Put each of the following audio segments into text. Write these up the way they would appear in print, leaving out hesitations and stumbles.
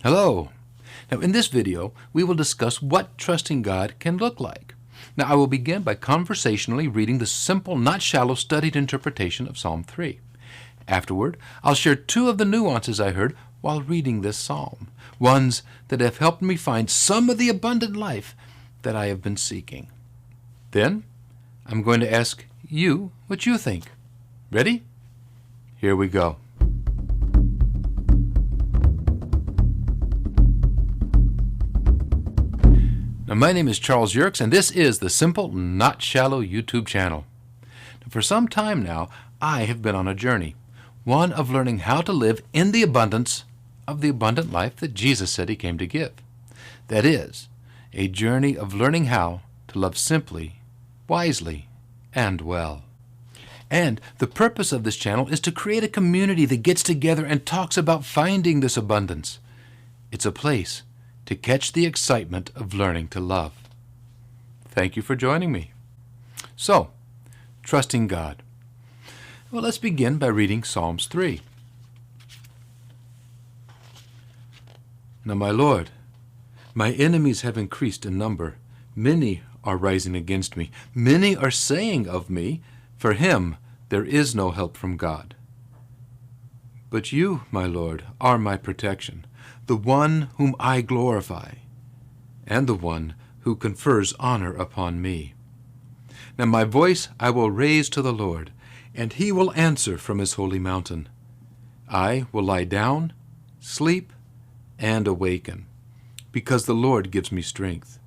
Hello. Now in this video, we will discuss what trusting God can look like. Now I will begin by conversationally reading the simple, not shallow, studied interpretation of Psalm 3. Afterward, I'll share two of the nuances I heard while reading this psalm, ones that have helped me find some of the abundant life that I have been seeking. Then, I'm going to ask you what you think. Ready? Here we go. Now, my name is Charles Yerkes, and this is the Simple, Not Shallow YouTube channel. Now, for some time now, I have been on a journey, one of learning how to live in the abundance of the abundant life that Jesus said He came to give. That is, a journey of learning how to love simply, wisely, and well. And the purpose of this channel is to create a community that gets together and talks about finding this abundance. It's a place to catch the excitement of learning to love. Thank you for joining me. So, trusting God. Well, let's begin by reading Psalms 3. Now, my Lord, my enemies have increased in number. Many are rising against me. Many are saying of me, for him there is no help from God. But you, my Lord, are my protection, the one whom I glorify, and the one who confers honor upon me. Now my voice I will raise to the Lord, and He will answer from His holy mountain. I will lie down, sleep, and awaken, because the Lord gives me strength.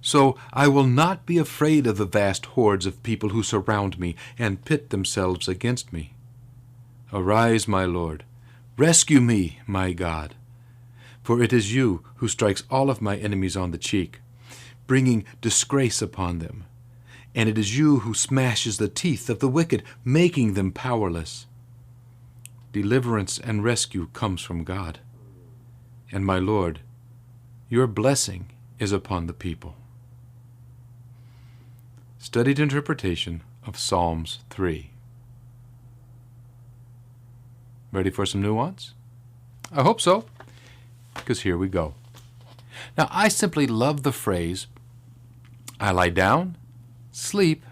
So I will not be afraid of the vast hordes of people who surround me and pit themselves against me. Arise, my Lord, rescue me, my God. For it is you who strikes all of my enemies on the cheek, bringing disgrace upon them. And it is you who smashes the teeth of the wicked, making them powerless. Deliverance and rescue comes from God. And my Lord, your blessing is upon the people. Studied interpretation of Psalms 3. Ready for some nuance? I hope so, because here we go. Now, I simply love the phrase, I lie down, sleep,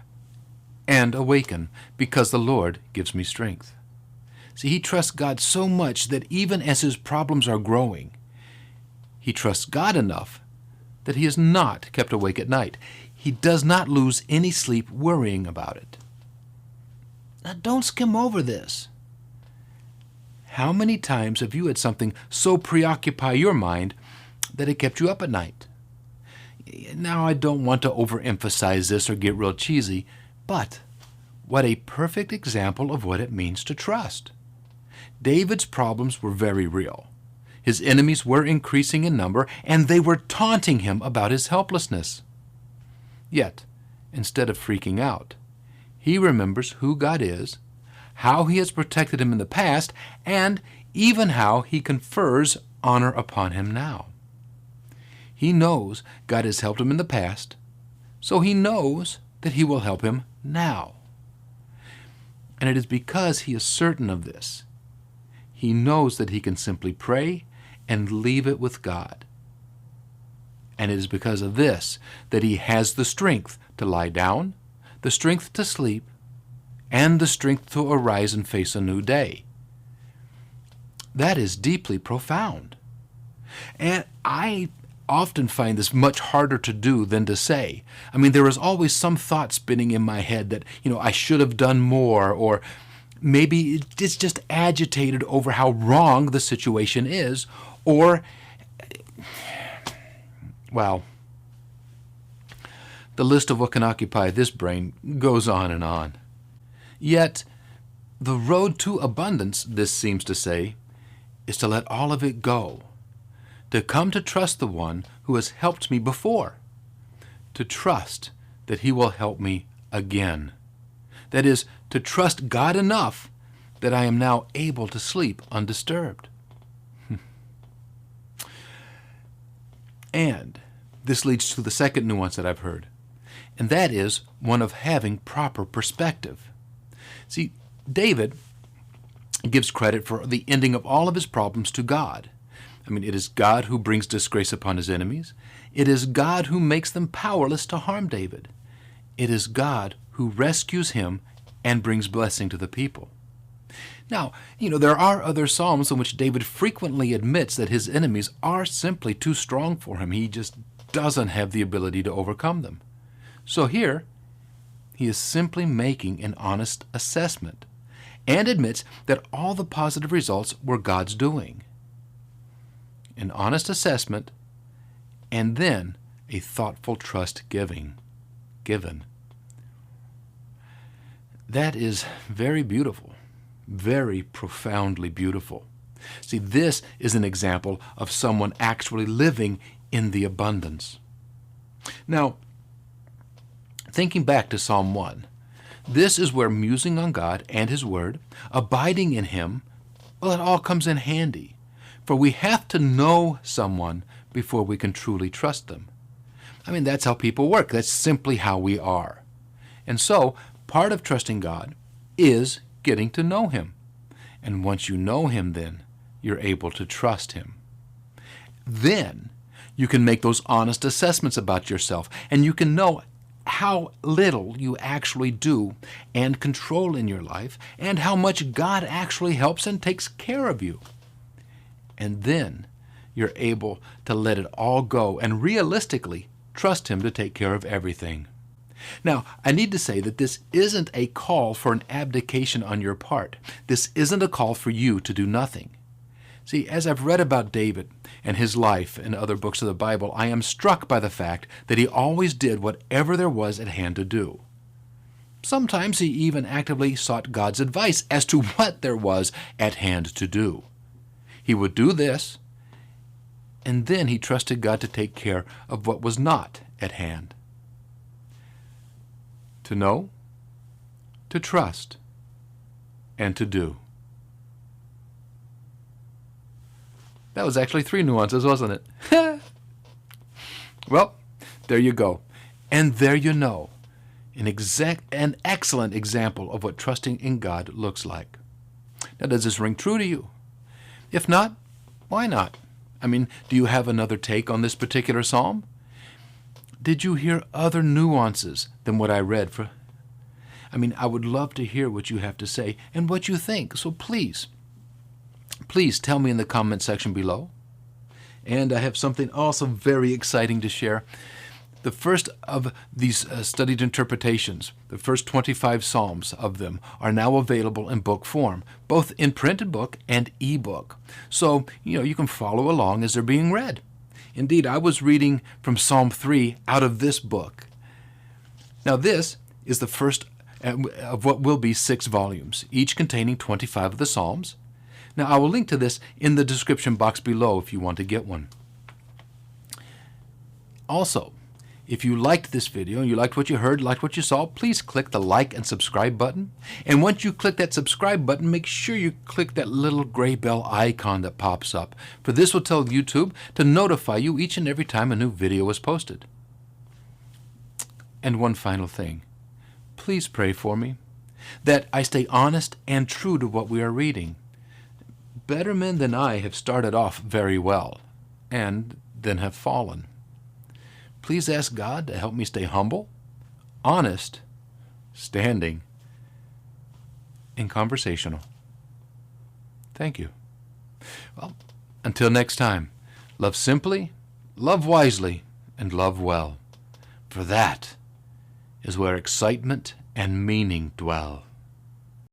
and awaken, because the Lord gives me strength. See, he trusts God so much that even as his problems are growing, he trusts God enough that he is not kept awake at night. He does not lose any sleep worrying about it. Now, don't skim over this. How many times have you had something so preoccupy your mind that it kept you up at night? Now, I don't want to overemphasize this or get real cheesy, but what a perfect example of what it means to trust. David's problems were very real. His enemies were increasing in number, and they were taunting him about his helplessness. Yet, instead of freaking out, he remembers who God is, how he has protected him in the past, and even how he confers honor upon him now. He knows God has helped him in the past, so he knows that he will help him now. And it is because he is certain of this. He knows that he can simply pray and leave it with God. And it is because of this that he has the strength to lie down, the strength to sleep, and the strength to arise and face a new day. That is deeply profound. And I often find this much harder to do than to say. I mean, there is always some thought spinning in my head that, I should have done more, or maybe it's just agitated over how wrong the situation is, or, well, the list of what can occupy this brain goes on and on. Yet, the road to abundance, this seems to say, is to let all of it go, to come to trust the one who has helped me before, to trust that he will help me again. That is, to trust God enough that I am now able to sleep undisturbed. And this leads to the second nuance that I've heard, and that is one of having proper perspective. See, David gives credit for the ending of all of his problems to God. I mean, it is God who brings disgrace upon his enemies. It is God who makes them powerless to harm David. It is God who rescues him and brings blessing to the people. Now, there are other Psalms in which David frequently admits that his enemies are simply too strong for him. He just doesn't have the ability to overcome them. So here, he is simply making an honest assessment and admits that all the positive results were God's doing. An honest assessment, and then a thoughtful trust given. That is very beautiful, very profoundly beautiful. See, this is an example of someone actually living in the abundance. Now, thinking back to Psalm 1, this is where musing on God and His Word, abiding in Him, well, it all comes in handy. For we have to know someone before we can truly trust them. I mean, that's how people work. That's simply how we are. And so, part of trusting God is getting to know Him. And once you know Him, then you're able to trust Him. Then you can make those honest assessments about yourself, and you can know how little you actually do and control in your life, and how much God actually helps and takes care of you. And then you're able to let it all go and realistically trust Him to take care of everything. Now, I need to say that this isn't a call for an abdication on your part. This isn't a call for you to do nothing. See, as I've read about David and his life in other books of the Bible, I am struck by the fact that he always did whatever there was at hand to do. Sometimes he even actively sought God's advice as to what there was at hand to do. He would do this, and then he trusted God to take care of what was not at hand. To know, to trust, and to do. That was actually 3 nuances, wasn't it? Well, there you go. And there you know an excellent example of what trusting in God looks like. Now, does this ring true to you? If not, why not? I mean, do you have another take on this particular psalm? Did you hear other nuances than what I read? I would love to hear what you have to say and what you think. So please tell me in the comment section below. And I have something also very exciting to share. The first of these studied interpretations, the first 25 Psalms of them, are now available in book form, both in printed book and ebook. So, you can follow along as they're being read. Indeed, I was reading from Psalm 3 out of this book. Now, this is the first of what will be 6 volumes, each containing 25 of the Psalms. Now, I will link to this in the description box below if you want to get one. Also, if you liked this video, and you liked what you heard, liked what you saw, please click the like and subscribe button. And once you click that subscribe button, make sure you click that little gray bell icon that pops up, for this will tell YouTube to notify you each and every time a new video is posted. And one final thing. Please pray for me, that I stay honest and true to what we are reading. Better men than I have started off very well, and then have fallen. Please ask God to help me stay humble, honest, standing, and conversational. Thank you. Well, until next time, love simply, love wisely, and love well. For that is where excitement and meaning dwell.